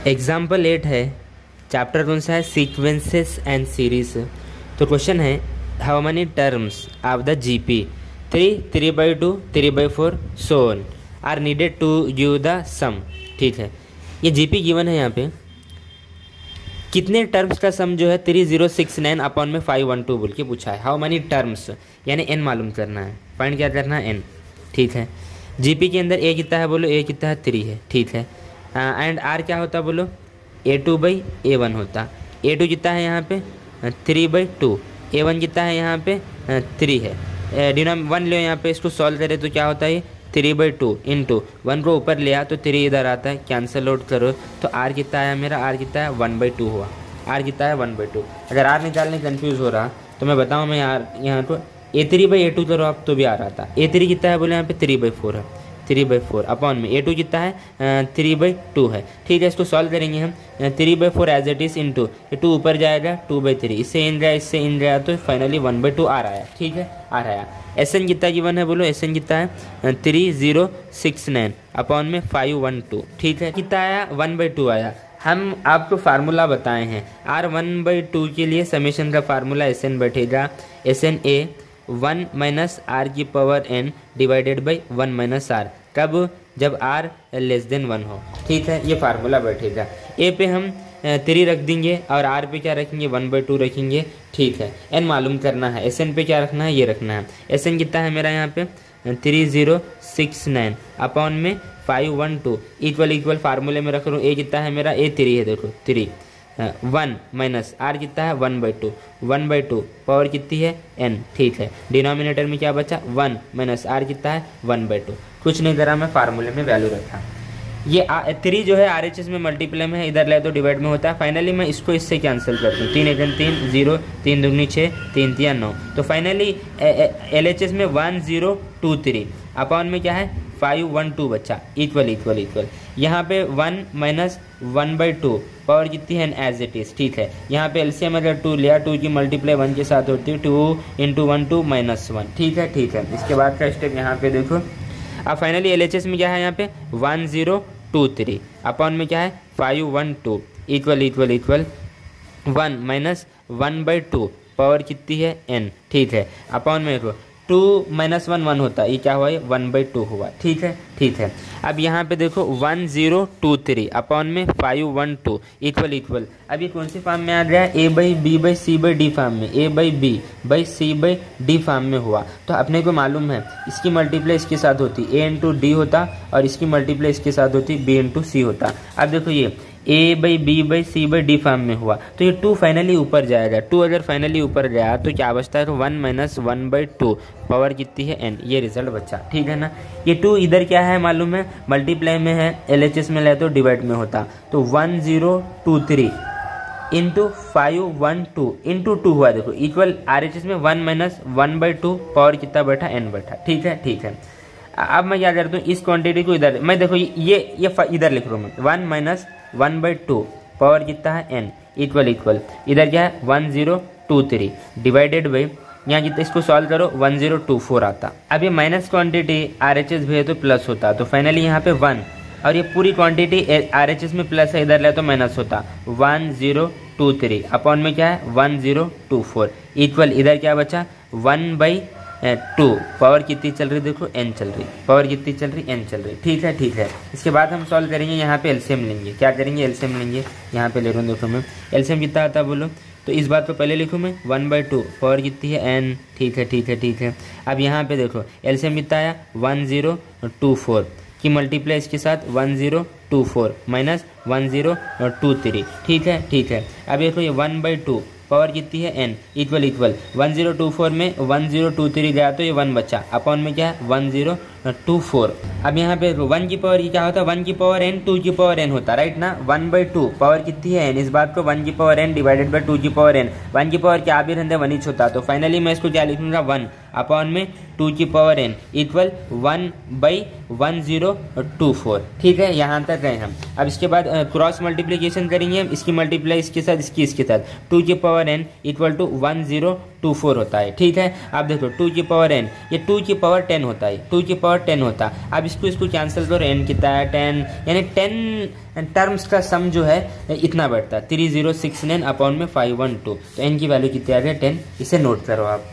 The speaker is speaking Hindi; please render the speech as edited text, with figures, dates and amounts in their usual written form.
एग्जाम्पल 8 है, चैप्टर कौन सा है, सीक्वेंसेस एंड सीरीज। तो क्वेश्चन है how many terms of the GP 3, 3/2, 3/4 so on are needed to give the sum. ठीक है, ये जीपी गिवन है यहाँ पे, कितने टर्म्स का सम जो है 3069 अपॉन में 512 बोल के पूछा है। हाउ मनी टर्म्स यानी एन मालूम करना है, फाइंड क्या करना है, एन। ठीक है, जीपी के अंदर ए कितना है बोलो, ए कितना है 3 है। ठीक है, एंड आर क्या होता है बोलो, A2/A1 होता। A2 कितना है यहाँ पे 3/2, A1 कितना है यहाँ पे 3 है। डिनोम 1 लो यहाँ पे, इसको सॉल्व करें तो क्या होता है, 3/2 इंटू 1 को ऊपर लिया तो 3 इधर आता है, कैंसिल आउट करो तो आर कितना है मेरा, आर कितना है 1/2 हुआ। आर कितना है 1/2। अगर आर निकालने कन्फ्यूज़ हो रहा तो मैं बताऊँ, मैं यहाँ तो A3/A2 करो आप तो भी आ रहा था। A3 कितना है बोले यहाँ पे 3/4 है, 3/4 अपॉन में A2 कितना है 3/2 है। ठीक है, इसको सॉल्व करेंगे हम 3/4 एज इट इज इंटू 2 ऊपर जाएगा 2/3, इससे इन जाए इससे इन जाए तो फाइनली 1/2 आ रहा है। ठीक है, आ रहा है। SN कितना गिवन है बोलो, SN कितना है 3069 अपॉन में 512। ठीक है, कितना आया 1/2 आया। हम आपको फार्मूला बताए हैं, R1/2 के लिए समेशन का फार्मूला SN बैठेगा, SN A 1 माइनस आर की power n divided by 1 minus R. कब, जब r लेस देन 1 हो। ठीक है, ये फार्मूला बैठेगा। ए पे हम 3 रख देंगे और r पे क्या रखेंगे 1/2 रखेंगे। ठीक है, n मालूम करना है, SN पे क्या रखना है, ये रखना है। SN कितना है मेरा यहाँ पे 3069 अपॉन में 512 इक्वल फार्मूले में रख रहा हूँ। ए कितना है मेरा, A 3 है, देखो 3 1 माइनस आर कितना है 1/2 पावर कितनी है n। ठीक है, डिनोमिनेटर में क्या बचा 1 माइनस आर कितना है 1/2। कुछ नहीं करा, मैं फार्मूले में वैल्यू रखा। ये 3 जो है RHS में मल्टीप्लाई में है, इधर ले तो डिवाइड में होता है। फाइनली मैं इसको इससे कैंसिल कर दूँ, 3 1 3 0, 3 2 6, 3 3 9। तो फाइनली LHS में 1023 अपॉन में क्या है 512 बच्चा इक्वल यहाँ पे 1 माइनस 1/2 पावर कितनी है एज इट इज। ठीक है, यहाँ पे एलसीएम अगर 2 लिया, 2 की मल्टीप्लाई 1 के साथ होती है, 2 इंटू 1 2 माइनस 1। ठीक है, इसके बाद का स्टेप यहाँ पे देखो। अब फाइनली एलएचएस में क्या है यहाँ पे 1023 अपॉन में क्या है 512 इक्वल 1 माइनस 1/2 पावर कितनी है n। ठीक है, अपॉन में 2 माइनस 1 1 होता है, ये क्या हुआ, 1/2 हुआ। ठीक है, अब यहाँ पे देखो 1023 अपॉन में 512 इक्वल। अब ये कौन सी फॉर्म में आ गया, A/B/C/D फॉर्म में, A/B/C/D फॉर्म में हुआ। तो अपने को मालूम है इसकी मल्टीप्लाई इसके साथ होती A इंटू डी होता और इसकी मल्टीप्लाई इसके साथ होती B इंटू सी होता। अब देखो ये A/B/C/D फॉर्म में हुआ तो ये 2 फाइनली ऊपर जाएगा। 2 अगर फाइनली ऊपर गया तो क्या बचता है, तो 1 माइनस 1/2 पावर कितनी है n। ये रिजल्ट बच्चा। ठीक है ना, ये 2 इधर क्या है मालूम है, मल्टीप्लाई में है, LHS में ले तो डिवाइड में होता। तो 1023 इंटू 512 इंटू 2 हुआ, देखो इक्वल RHS में 1 माइनस 1/2 पावर कितना बैठा, n बैठा। ठीक है, अब मैं क्या करता हूँ, इस क्वांटिटी को इधर, मैं देखो ये इधर लिख रहा हूँ मैं, 1 माइनस 1/2 पावर कितना है n इक्वल इधर क्या है 1023 डिवाइडेड बाई यहाँ कितना, इसको सॉल्व करो 1024 आता। अब ये माइनस क्वांटिटी RHS भेजे तो प्लस होता, तो फाइनली यहाँ पे 1 और ये पूरी क्वांटिटी RHS में प्लस है, इधर ले तो माइनस होता। 1023 अपॉन में क्या है 1024 इक्वल इधर क्या बचा 1/2 पावर कितनी चल रही, देखो n चल रही, पावर कितनी चल रही, n चल रही। ठीक है, इसके बाद हम सॉल्व करेंगे, यहाँ पे एलसीएम लेंगे। क्या करेंगे, एलसीएम लेंगे। यहाँ पे ले रहा हूँ, देखो मैं एलसीएम कितना आता है बोलो, तो इस बात को पहले लिखूँ मैं 1/2 पावर कितनी है n। ठीक है, अब यहाँ पे देखो एलसीएम कितना आया 1024 की मल्टीप्लाई इसके साथ 1024 माइनस 1023। ठीक है, अब देखो ये 1/2 पावर कितनी है n इक्वल 1024 में 1023 गया तो ये 1 बचा, अपॉन में क्या है 1024। अब यहाँ पे 1 की पावर क्या होता है, 1 की पावर n 2 की पावर n होता, राइट ना। 1/2 पावर कितनी है n, इस बात को 1 की पावर n डिवाइडेड बाई 2 की पावर n। 1 की पावर क्या भी रहते 1 ही होता, तो फाइनली मैं इसको क्या लिखूंगा 1 अपॉन में 2 की पावर n इक्वल 1/1024। ठीक है, यहाँ तक गए हम। अब इसके बाद क्रॉस मल्टीप्लीकेशन करेंगे हम, इसकी मल्टीप्लाई इसके साथ इसके साथ 2 की पावर n इक्वल टू 1024 होता है। ठीक है, अब देखो 2 की पावर n, ये 2 की पावर 10 होता है, 2 की पावर और 10 होता। अब इसको कैंसिल करो, n कितना है 10, यानी 10 टर्म्स का सम जो है इतना बढ़ता 3069 अपॉन में 512। तो n की वैल्यू कितनी आ गई 10। इसे नोट करो आप।